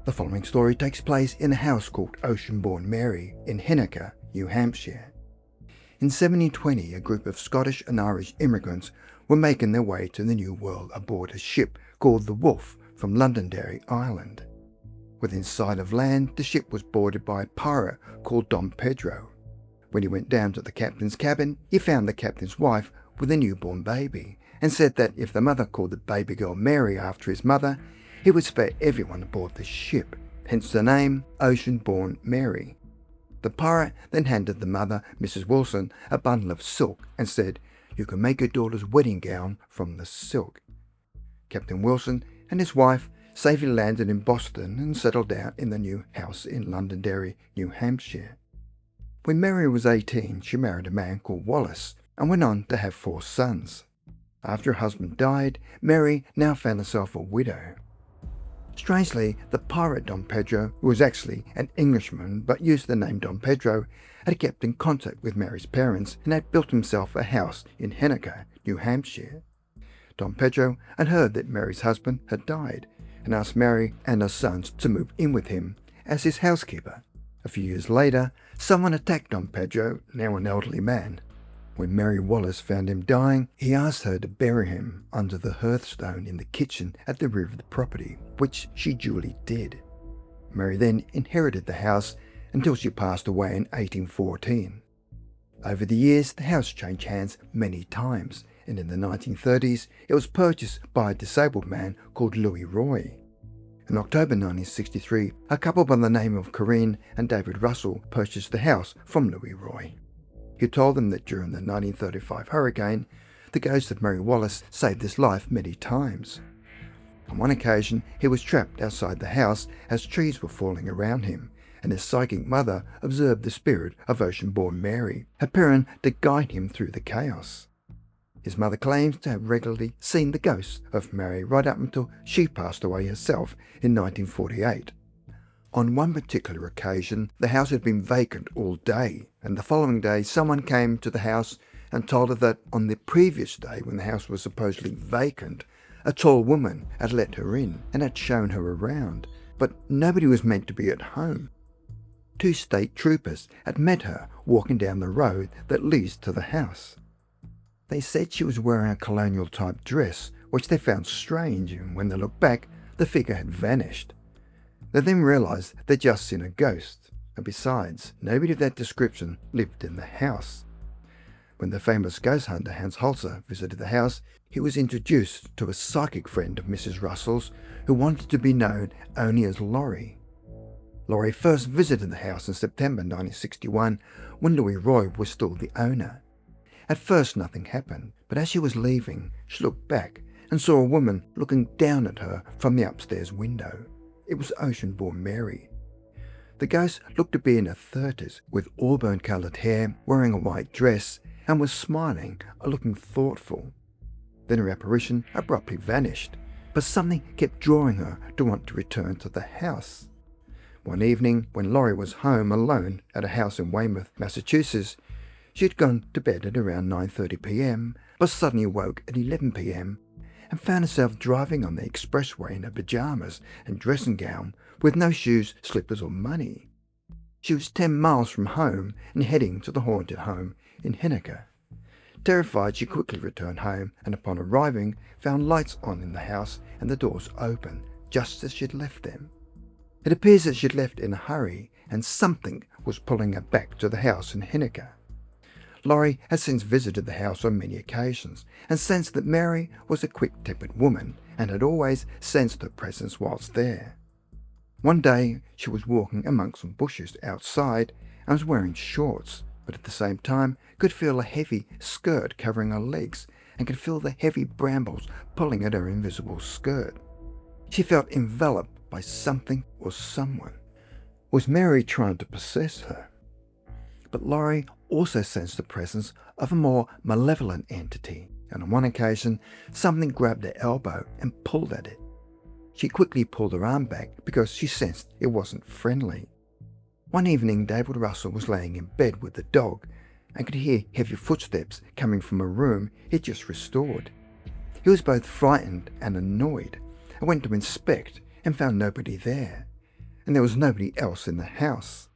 The following story takes place in a house called Oceanborn Mary in Henniker, New Hampshire. In 1720, a group of Scottish and Irish immigrants were making their way to the New World aboard a ship called the Wolf from Londonderry, Ireland. Within sight of land, the ship was boarded by a pirate called Dom Pedro. When he went down to the captain's cabin, he found the captain's wife with a newborn baby and said that if the mother called the baby girl Mary after his mother, he would spare everyone aboard the ship, hence the name Oceanborn Mary. The pirate then handed the mother, Mrs. Wilson, a bundle of silk and said, "You can make your daughter's wedding gown from the silk." Captain Wilson and his wife safely landed in Boston and settled down in the new house in Londonderry, New Hampshire. When Mary was 18, she married a man called Wallace and went on to have 4 sons. After her husband died, Mary now found herself a widow. Strangely, the pirate Dom Pedro, who was actually an Englishman but used the name Dom Pedro, had kept in contact with Mary's parents and had built himself a house in Henniker, New Hampshire. Dom Pedro had heard that Mary's husband had died and asked Mary and her sons to move in with him as his housekeeper. A few years later, someone attacked Dom Pedro, now an elderly man. When Mary Wallace found him dying, he asked her to bury him under the hearthstone in the kitchen at the rear of the property, which she duly did. Mary then inherited the house until she passed away in 1814. Over the years, the house changed hands many times, and in the 1930s, it was purchased by a disabled man called Louis Roy. In October 1963, a couple by the name of Corinne and David Russell purchased the house from Louis Roy. He told them that during the 1935 hurricane, the ghost of Mary Wallace saved his life many times. On one occasion, he was trapped outside the house as trees were falling around him, and his psychic mother observed the spirit of Oceanborn Mary, appearing to guide him through the chaos. His mother claims to have regularly seen the ghost of Mary right up until she passed away herself in 1948. On one particular occasion, the house had been vacant all day, and the following day someone came to the house and told her that on the previous day, when the house was supposedly vacant, a tall woman had let her in and had shown her around, but nobody was meant to be at home. 2 state troopers had met her walking down the road that leads to the house. They said she was wearing a colonial-type dress, which they found strange, and when they looked back, the figure had vanished. They then realised they'd just seen a ghost, and besides, nobody of that description lived in the house. When the famous ghost hunter Hans Holzer visited the house, he was introduced to a psychic friend of Mrs. Russell's who wanted to be known only as Laurie. Laurie first visited the house in September 1961 when Louis Roy was still the owner. At first nothing happened, but as she was leaving, she looked back and saw a woman looking down at her from the upstairs window. It was Oceanborn Mary. The ghost looked to be in her 30s, with auburn-coloured hair, wearing a white dress, and was smiling, looking thoughtful. Then her apparition abruptly vanished, but something kept drawing her to want to return to the house. One evening, when Laurie was home alone at a house in Weymouth, Massachusetts, she had gone to bed at around 9:30 p.m, but suddenly woke at 11 p.m, and found herself driving on the expressway in her pyjamas and dressing gown with no shoes, slippers or money. She was 10 miles from home and heading to the haunted home in Henniker. Terrified, she quickly returned home and upon arriving found lights on in the house and the doors open, just as she'd left them. It appears that she'd left in a hurry and something was pulling her back to the house in Henniker. Laurie had since visited the house on many occasions and sensed that Mary was a quick-tempered woman and had always sensed her presence whilst there. One day she was walking amongst some bushes outside and was wearing shorts, but at the same time could feel a heavy skirt covering her legs and could feel the heavy brambles pulling at her invisible skirt. She felt enveloped by something or someone. Was Mary trying to possess her? But Laurie also sensed the presence of a more malevolent entity, and on one occasion something grabbed her elbow and pulled at it. She quickly pulled her arm back because she sensed it wasn't friendly. One evening David Russell was laying in bed with the dog and could hear heavy footsteps coming from a room he'd just restored. He was both frightened and annoyed and went to inspect and found nobody there. and there was nobody else in the house.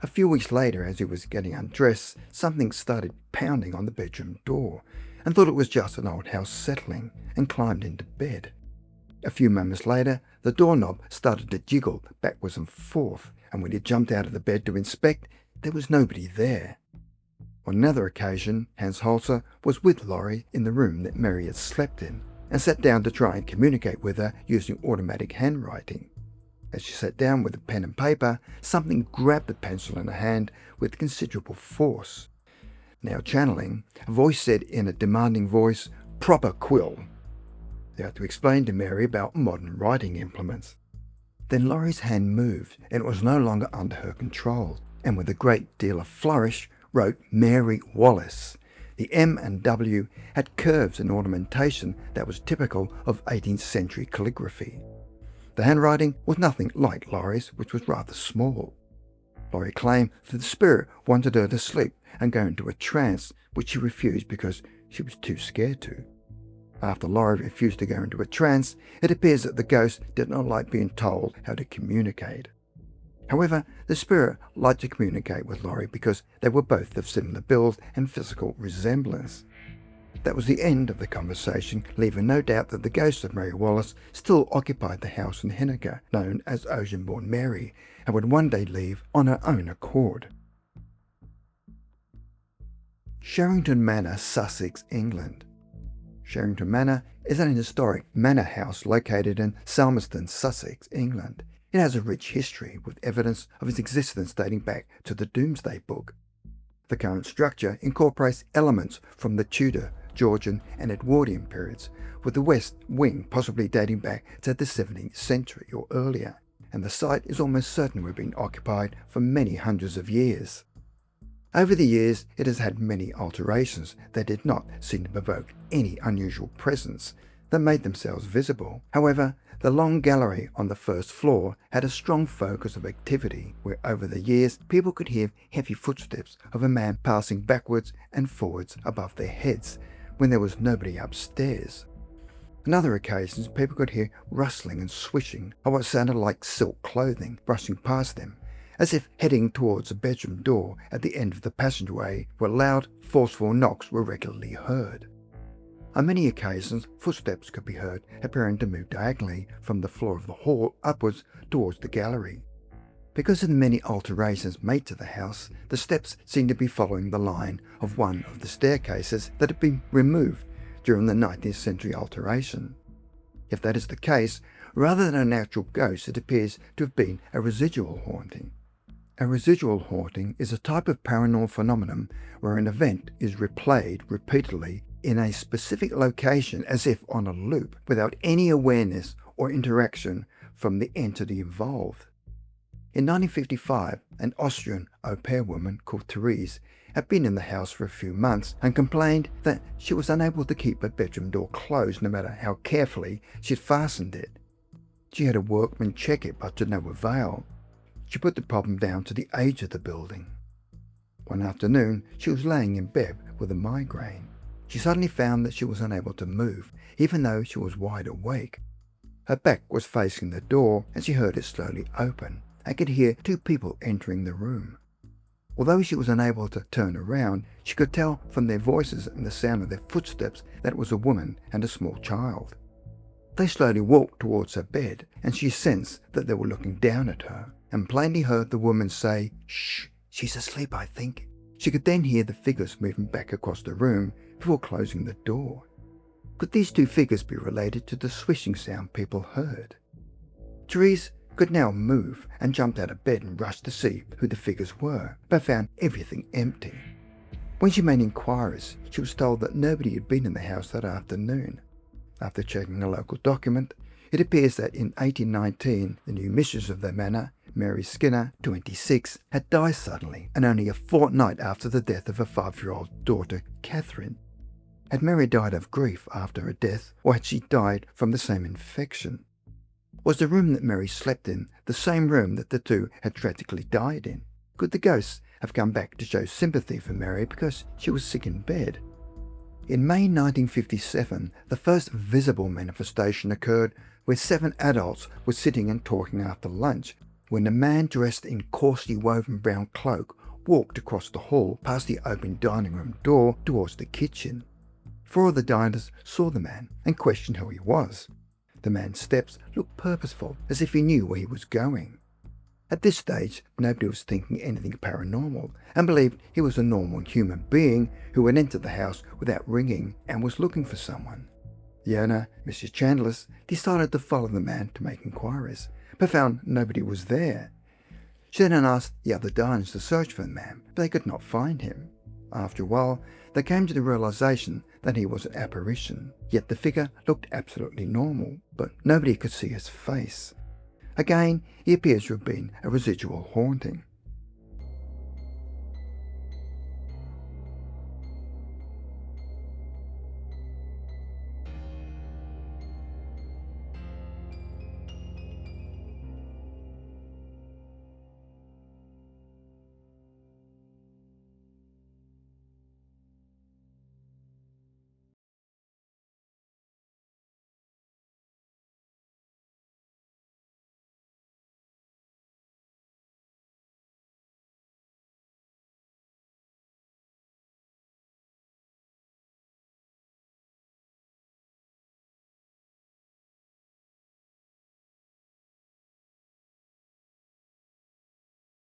A few weeks later, as he was getting undressed, something started pounding on the bedroom door and thought it was just an old house settling and climbed into bed. A few moments later, the doorknob started to jiggle backwards and forth, and when he jumped out of the bed to inspect, there was nobody there. On another occasion, Hans Holzer was with Laurie in the room that Mary had slept in and sat down to try and communicate with her using automatic handwriting. As she sat down with a pen and paper, something grabbed the pencil in her hand with considerable force. Now channeling, a voice said in a demanding voice, "Proper quill." They had to explain to Mary about modern writing implements. Then Laurie's hand moved, and it was no longer under her control, and with a great deal of flourish wrote Mary Wallace. The M and W had curves and ornamentation that was typical of 18th century calligraphy. The handwriting was nothing like Laurie's, which was rather small. Laurie claimed that the spirit wanted her to sleep and go into a trance, which she refused because she was too scared to. After Laurie refused to go into a trance, it appears that the ghost did not like being told how to communicate. However, the spirit liked to communicate with Laurie because they were both of similar build and physical resemblance. That was the end of the conversation, leaving no doubt that the ghost of Mary Wallace still occupied the house in Henniker, known as Oceanborn Mary, and would one day leave on her own accord. Sherrington Manor, Sussex, England. Sherrington Manor is an historic manor house located in Salmerston, Sussex, England. It has a rich history, with evidence of its existence dating back to the Domesday Book. The current structure incorporates elements from the Tudor, Georgian and Edwardian periods, with the west wing possibly dating back to the 17th century or earlier, and the site is almost certain to have been occupied for many hundreds of years. Over the years, it has had many alterations that did not seem to provoke any unusual presence that made themselves visible. However, the long gallery on the first floor had a strong focus of activity where over the years people could hear heavy footsteps of a man passing backwards and forwards above their heads when there was nobody upstairs. On other occasions, people could hear rustling and swishing of what sounded like silk clothing brushing past them, as if heading towards a bedroom door at the end of the passageway where loud, forceful knocks were regularly heard. On many occasions, footsteps could be heard appearing to move diagonally from the floor of the hall upwards towards the gallery. Because of the many alterations made to the house, the steps seem to be following the line of one of the staircases that had been removed during the 19th century alteration. If that is the case, rather than an actual ghost, it appears to have been a residual haunting. A residual haunting is a type of paranormal phenomenon where an event is replayed repeatedly in a specific location as if on a loop, without any awareness or interaction from the entity involved. In 1955, an Austrian au pair woman called Therese had been in the house for a few months and complained that she was unable to keep her bedroom door closed no matter how carefully she'd fastened it. She had a workman check it, but to no avail. She put the problem down to the age of the building. One afternoon, she was laying in bed with a migraine. She suddenly found that she was unable to move, even though she was wide awake. Her back was facing the door, and she heard it slowly open and could hear two people entering the room. Although she was unable to turn around, she could tell from their voices and the sound of their footsteps that it was a woman and a small child. They slowly walked towards her bed, and she sensed that they were looking down at her, and plainly heard the woman say, "Shh, she's asleep, I think." She could then hear the figures moving back across the room before closing the door. Could these two figures be related to the swishing sound people heard? Therese could now move and jumped out of bed and rushed to see who the figures were, but found everything empty. When she made inquiries, she was told that nobody had been in the house that afternoon. After checking a local document, it appears that in 1819, the new mistress of the manor, Mary Skinner, 26, had died suddenly, and only a fortnight after the death of her 5-year-old daughter, Catherine. Had Mary died of grief after her death, or had she died from the same infection? Was the room that Mary slept in the same room that the two had tragically died in? Could the ghosts have come back to show sympathy for Mary because she was sick in bed? In May 1957, the first visible manifestation occurred where 7 adults were sitting and talking after lunch, when a man dressed in coarsely woven brown cloak walked across the hall past the open dining room door towards the kitchen. 4 of the diners saw the man and questioned who he was. The man's steps looked purposeful, as if he knew where he was going. At this stage, nobody was thinking anything paranormal and believed he was a normal human being who had entered the house without ringing and was looking for someone. The owner, Mrs. Chandless, decided to follow the man to make inquiries, but found nobody was there. She then asked the other diners to search for the man, but they could not find him. After a while, they came to the realization that he was an apparition, yet the figure looked absolutely normal, but nobody could see his face. Again, he appears to have been a residual haunting.